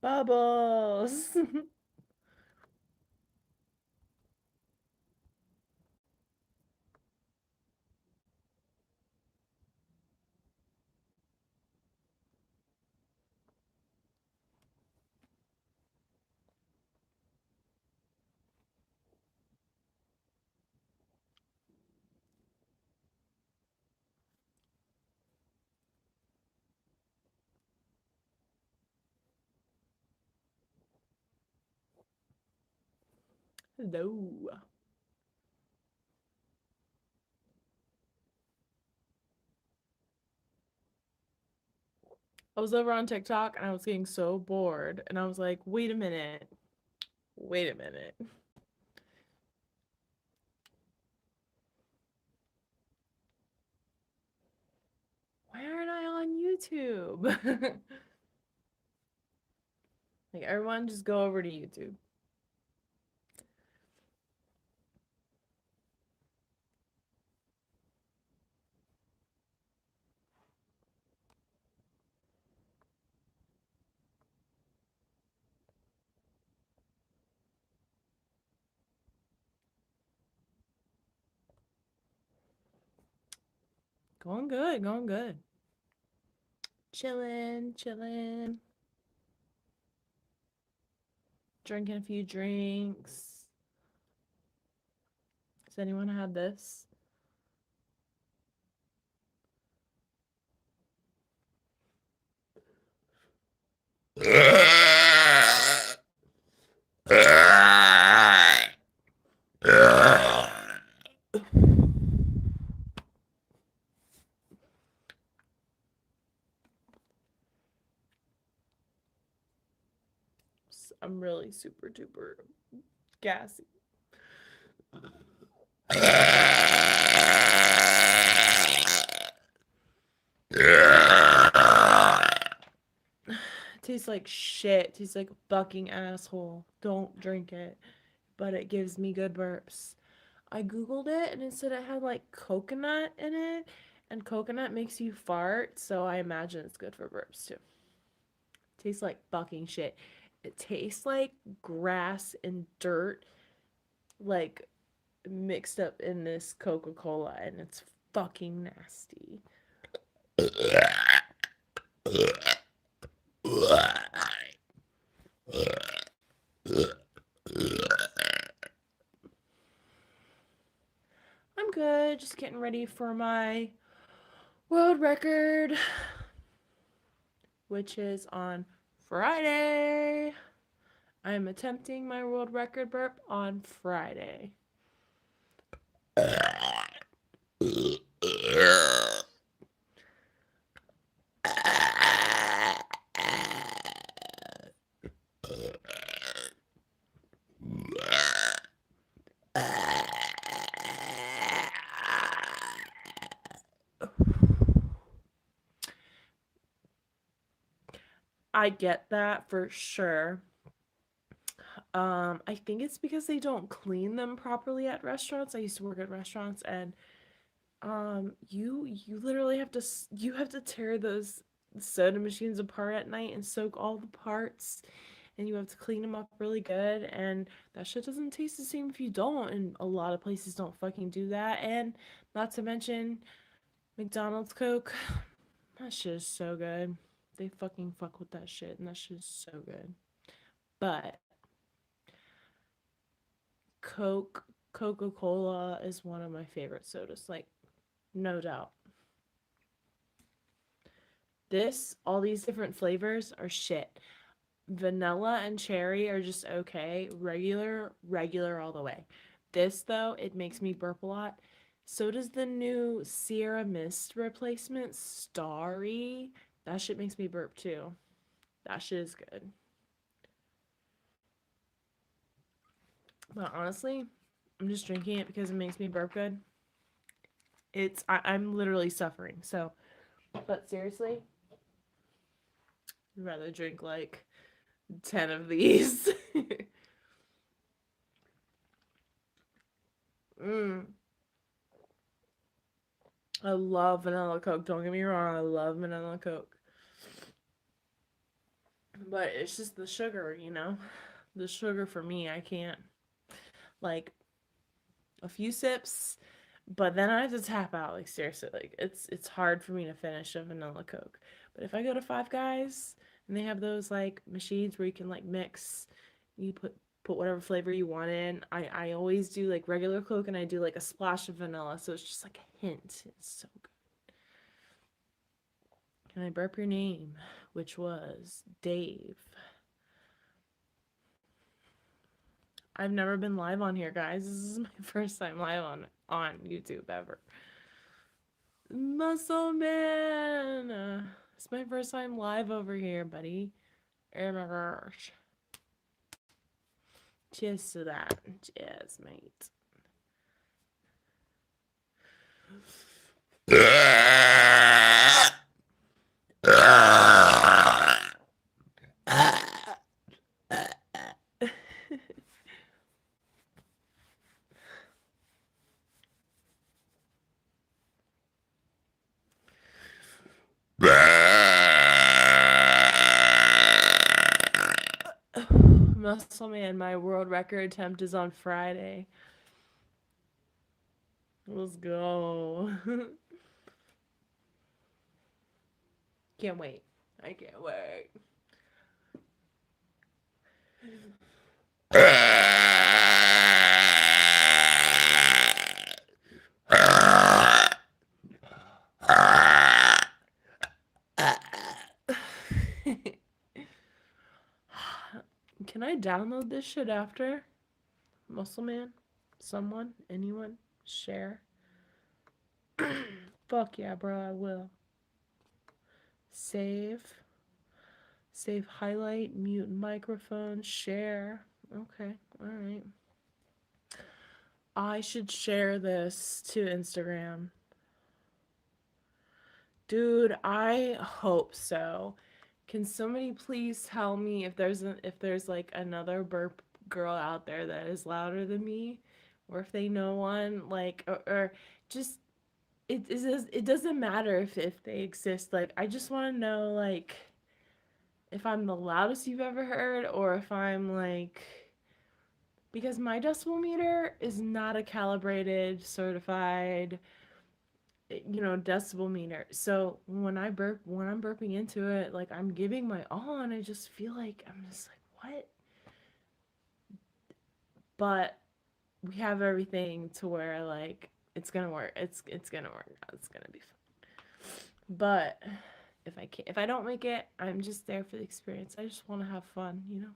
Bubbles. Hello. I was over on TikTok and I was getting so bored and I was like, wait a minute. Wait a minute. Why aren't I on YouTube? Like everyone just go over to YouTube. Going good, going good. Chilling, chilling. Drinking a few drinks. Has anyone had this? I'm really super duper gassy. Tastes like shit. Tastes like a fucking asshole. Don't drink it. But it gives me good burps. I googled it and it said it had like coconut in it, and coconut makes you fart, so I imagine it's good for burps too. Tastes like fucking shit. It tastes like grass and dirt, like mixed up in this Coca Cola, and it's fucking nasty. I'm good, just getting ready for my world record, which is on Friday. I'm attempting my world record burp on Friday. I get that for sure. I think it's because they don't clean them properly at restaurants. I used to work at restaurants, and you literally have to you have to tear those soda machines apart at night and soak all the parts, and you have to clean them up really good, and that shit doesn't taste the same if you don't, and a lot of places don't fucking do that. And not to mention McDonald's Coke. That shit is so good. They fucking fuck with that shit, and that shit is so good. But Coca-Cola is one of my favorite sodas, like no doubt. All these different flavors are shit. Vanilla and cherry are just okay. Regular all the way. This though, it makes me burp a lot. So does the new Sierra Mist replacement, Starry. That shit makes me burp too. That shit is good. But honestly, I'm just drinking it because it makes me burp good. I'm literally suffering. So, but seriously, I'd rather drink like 10 of these. mm. I love vanilla Coke. Don't get me wrong. I love vanilla Coke. But it's just the sugar, you know? The sugar for me, I can't. Like, a few sips, but then I have to tap out. Like, seriously, like, it's hard for me to finish a vanilla Coke. But if I go to Five Guys and they have those, like, machines where you can, like, mix, you put whatever flavor you want in. I always do, like, regular Coke and I do, like, a splash of vanilla, so it's just, like, a hint. It's so good. Can I burp your name? Which was Dave. I've never been live on here, guys. This is my first time live on YouTube ever. Muscle Man! It's my first time live over here, buddy. Oh my gosh. Cheers to that. Cheers, mate. Muscle Man, my world record attempt is on Friday. Let's go. Can't wait. I can't wait. Can I download this shit after? Muscle Man? Someone? Anyone? Share? Fuck yeah, bro, I will. Save. Save highlight, mute microphone, share. Okay, alright. I should share this to Instagram. Dude, I hope so. Can somebody please tell me if there's like another burp girl out there that is louder than me, or if they know one, like, or just it doesn't matter if they exist. Like, I just want to know, like, if I'm the loudest you've ever heard, or if I'm like, because my decibel meter is not a calibrated, certified, decibel meter. So when I'm burping into it, like, I'm giving my all, and I just feel like I'm just like, what? But we have everything to where, like, it's gonna work. It's gonna work out. It's gonna be fun. But if I don't make it, I'm just there for the experience. I just want to have fun, you know.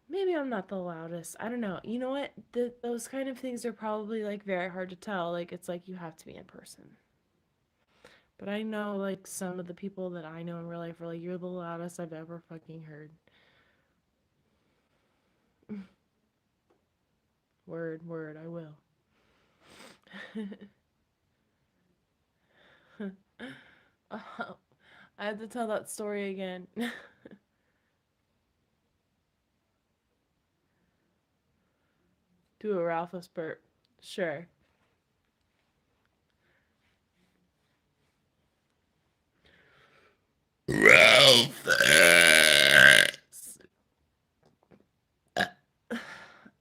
Maybe I'm not the loudest. I don't know. You know what? Those kind of things are probably, like, very hard to tell. Like, it's like you have to be in person. But I know, like, some of the people that I know in real life are like, you're the loudest I've ever fucking heard. Word, I will. Oh, I have to tell that story again. Do a Ralphus burp. Sure. Ralphus.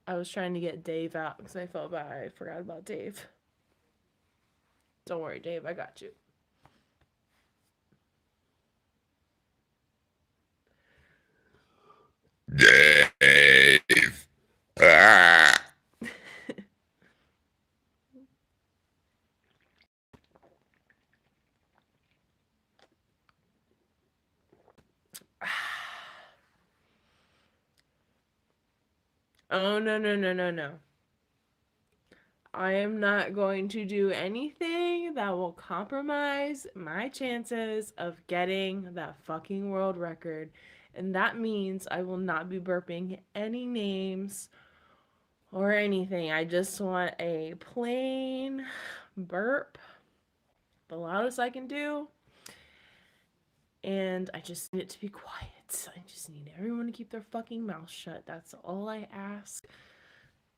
I was trying to get Dave out because I felt bad. I forgot about Dave. Don't worry, Dave. I got you. Dave. Ah. Oh, no, no, no, no, no. I am not going to do anything that will compromise my chances of getting that fucking world record. And that means I will not be burping any names or anything. I just want a plain burp, the loudest I can do. And I just need it to be quiet. I just need everyone to keep their fucking mouth shut. That's all I ask.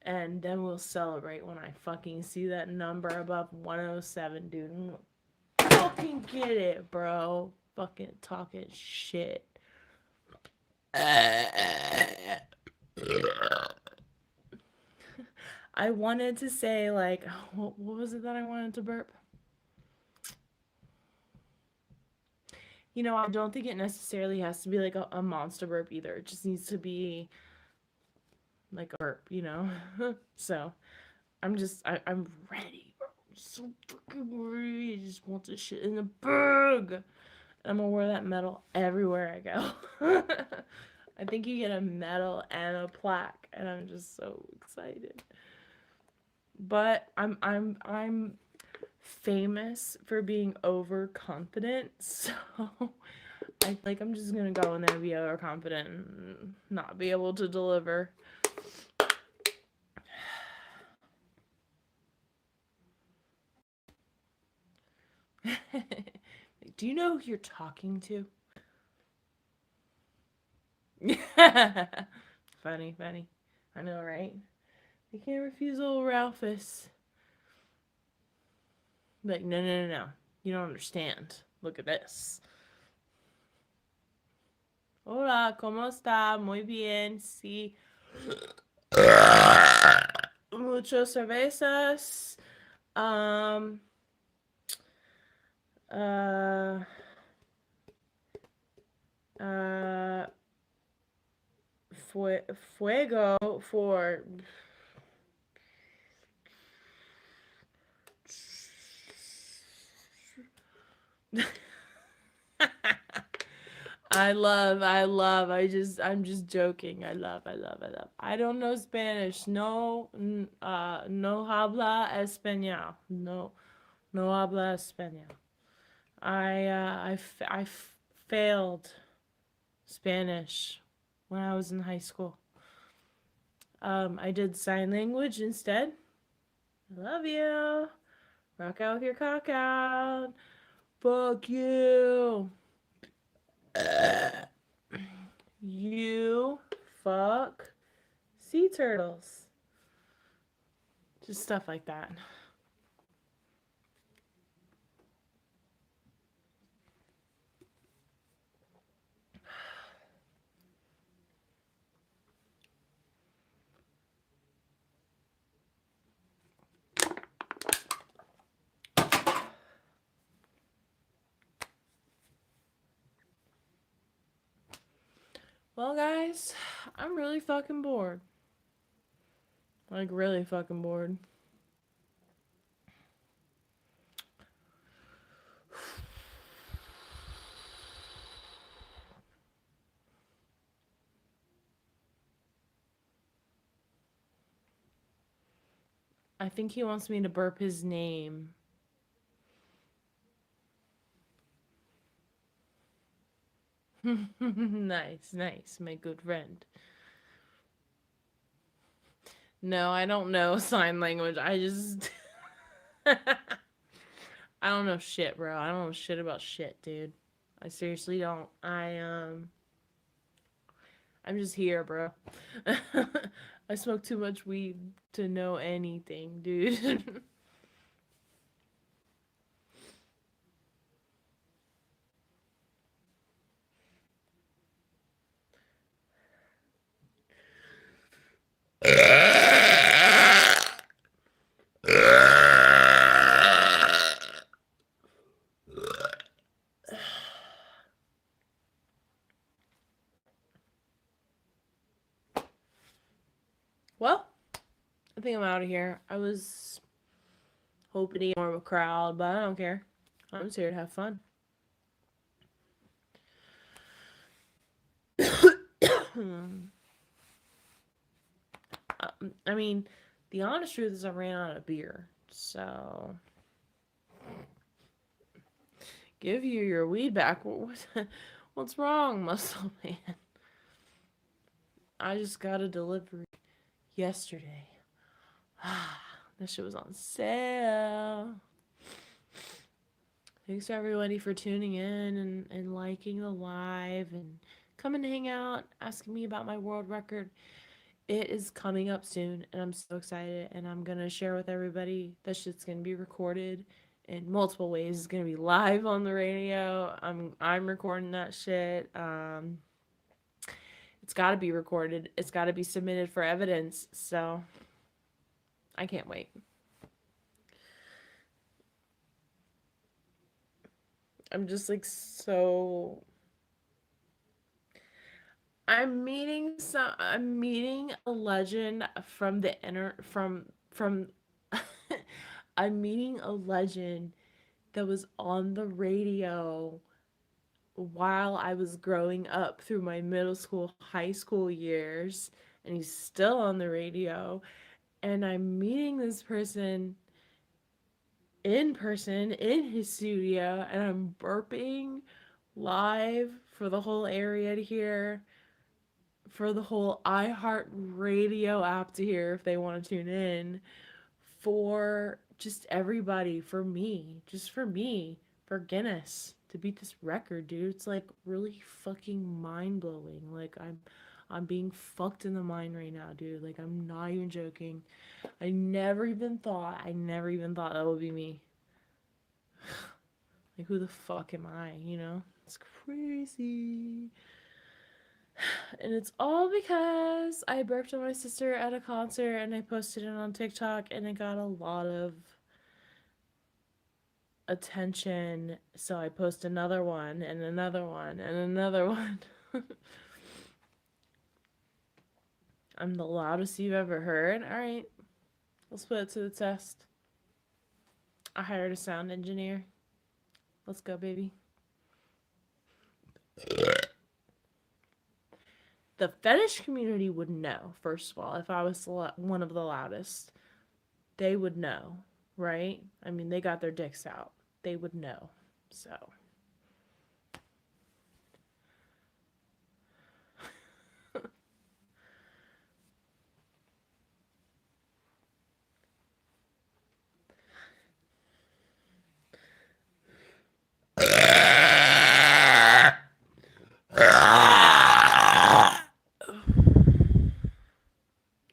And then we'll celebrate when I fucking see that number above 107, dude. Fucking get it, bro. Fucking talking shit. I wanted to say, like, what was it that I wanted to burp? I don't think it necessarily has to be like a monster burp either. It just needs to be like a burp. So I'm ready. I'm so fucking ready. I just want this shit in the bag. And I'm gonna wear that medal everywhere I go. I think you get a medal and a plaque, and I'm just so excited. But I'm famous for being overconfident, so I'm just gonna go in there, be overconfident, and not be able to deliver. Do you know who you're talking to? Funny, funny. I know, right? You can't refuse old Ralphus. Like, no, no, no, no. You don't understand. Look at this. Hola, ¿cómo está? Muy bien, sí. Muchas cervezas. Um, uh, uh, fuego for I'm just joking. I love. I don't know Spanish. No, no habla español. No, no habla español. I failed Spanish when I was in high school. I did sign language instead. I love you. Rock out with your cock out. Fuck you. You fuck sea turtles. Just stuff like that. Well, guys, I'm really fucking bored. Like, really fucking bored. I think he wants me to burp his name. Nice, nice, my good friend. No, I don't know sign language. I just. I don't know shit, bro. I don't know shit about shit, dude. I seriously don't. I'm just here, bro. I smoke too much weed to know anything, dude. Well, I think I'm out of here. I was hoping to get more of a crowd, but I don't care. I'm just here to have fun. I mean, the honest truth is I ran out of beer. So, give you your weed back. What's wrong, muscle man? I just got a delivery yesterday. That shit was on sale. Thanks to everybody for tuning in and liking the live and coming to hang out, asking me about my world record. It is coming up soon, and I'm so excited. And I'm gonna share with everybody. That shit's gonna be recorded in multiple ways. It's gonna be live on the radio. I'm recording that shit. It's got to be recorded. It's got to be submitted for evidence. So I can't wait. I'm just like so. I'm meeting a legend from the inner from. I'm meeting a legend that was on the radio while I was growing up through my middle school, high school years, and he's still on the radio. And I'm meeting this person in his studio, and I'm burping live for the whole area to hear, for the whole iHeart Radio app to hear if they want to tune in, for just everybody, for me, just for me, for Guinness to beat this record, dude. It's like really fucking mind blowing. Like I'm being fucked in the mind right now, dude. Like I'm not even joking. I never even thought that would be me. Like who the fuck am I, you know? It's crazy. And it's all because I burped on my sister at a concert and I posted it on TikTok and it got a lot of attention. So I post another one and another one and another one. I'm the loudest you've ever heard. All right, let's put it to the test. I hired a sound engineer. Let's go, baby. The fetish community would know, first of all, if I was one of the loudest. They would know, right? I mean, they got their dicks out. They would know. So.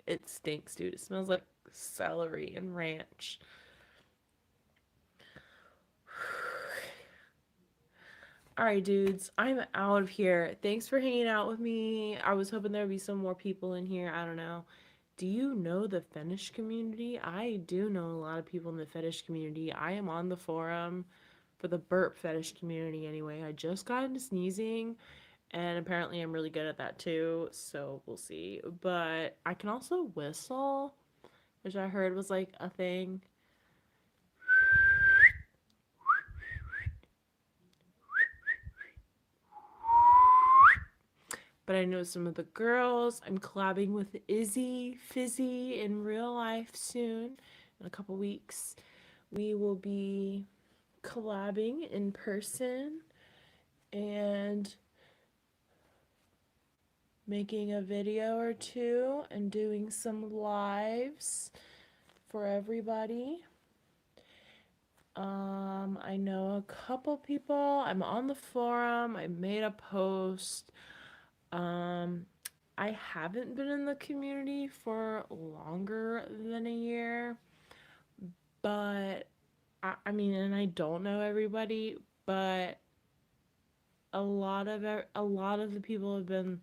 It stinks, dude. It smells like celery and ranch. All right, dudes, I'm out of here. Thanks for hanging out with me. I was hoping there'd be some more people in here. I don't know. Do you know the fetish community? I do know a lot of people in the fetish community. I am on the forum for the burp fetish community anyway. I just got into sneezing, and apparently I'm really good at that too, so we'll see. But I can also whistle, which I heard was like a thing. But I know some of the girls. I'm collabing with Izzy Fizzy in real life soon, in a couple weeks. We will be collabing in person and making a video or two and doing some lives for everybody. I know a couple people. I'm on the forum. I made a post. Um, I haven't been in the community for longer than a year, but I mean, and I don't know everybody, but a lot of the people have been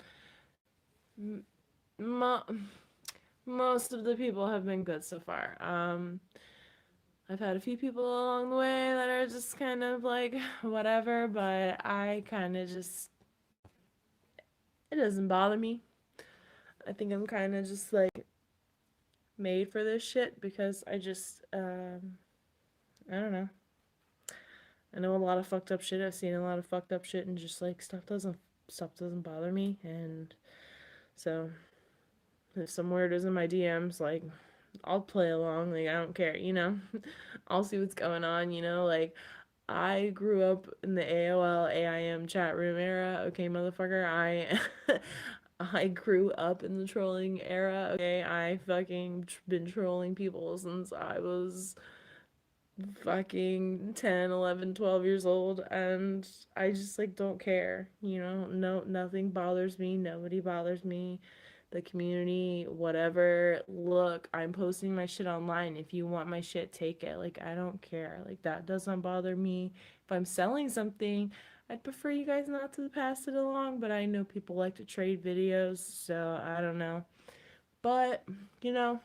mo- most of the people have been good so far. I've had a few people along the way that are just kind of like whatever, but I kind of just it doesn't bother me. I think I'm kind of just like made for this shit because I don't know. I know a lot of fucked up shit. I've seen a lot of fucked up shit, and just like stuff doesn't bother me. And so if some word is in my DMs, like I'll play along. Like I don't care, you know. I'll see what's going on, you know. Like I grew up in the AOL AIM chat room era. Okay, motherfucker. I grew up in the trolling era. Okay, I fucking been trolling people since I was fucking 10, 11, 12 years old, and I just like don't care, you know. No, nothing bothers me, nobody bothers me, the community, whatever. Look, I'm posting my shit online. If you want my shit, take it. Like I don't care. Like that doesn't bother me. If I'm selling something, I'd prefer you guys not to pass it along, but I know people like to trade videos, so I don't know. But, you know,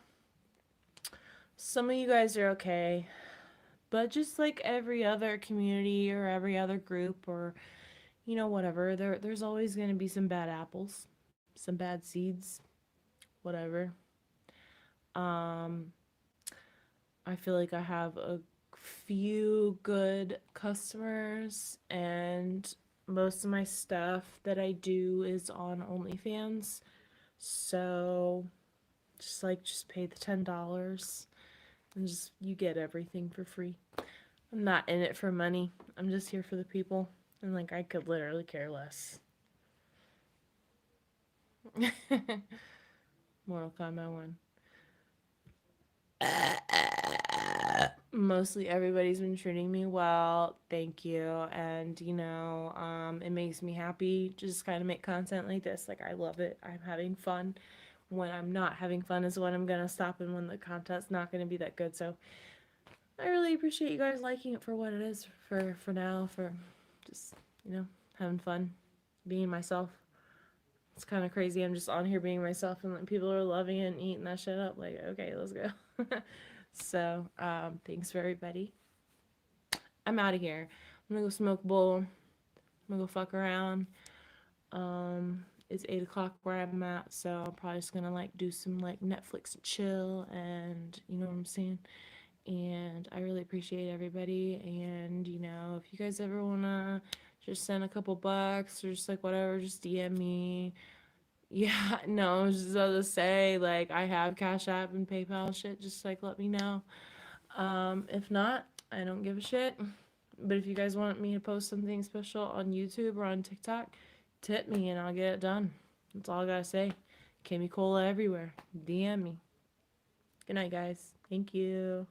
some of you guys are okay. But just like every other community or every other group or, whatever, there's always going to be some bad apples, some bad seeds, whatever. Um, I feel like I have a few good customers, and most of my stuff that I do is on OnlyFans. So just pay the $10 and just you get everything for free. I'm not in it for money. I'm just here for the people. And like I could literally care less. Mortal Kombat 1. Mostly everybody's been treating me well. Thank you. And it makes me happy to just kind of make content like this. Like I love it. I'm having fun. When I'm not having fun is when I'm gonna stop and when the content's not gonna be that good. So I really appreciate you guys liking it for what it is for now, for just, having fun, being myself. It's kind of crazy. I'm just on here being myself, and like, people are loving it and eating that shit up. Like, okay, let's go. So, thanks for everybody. I'm out of here. I'm gonna go smoke a bowl. I'm gonna go fuck around. It's 8 o'clock where I'm at, so I'm probably just gonna like do some like Netflix and chill, and you know what I'm saying. And I really appreciate everybody. And if you guys ever wanna just send a couple bucks or just like whatever, just DM me. Yeah, no, I was just about to say, like, I have Cash App and PayPal shit, just like let me know. If not, I don't give a shit. But if you guys want me to post something special on YouTube or on TikTok, tip me and I'll get it done. That's all I gotta say. Kimmy Cola everywhere. DM me. Good night, guys. Thank you.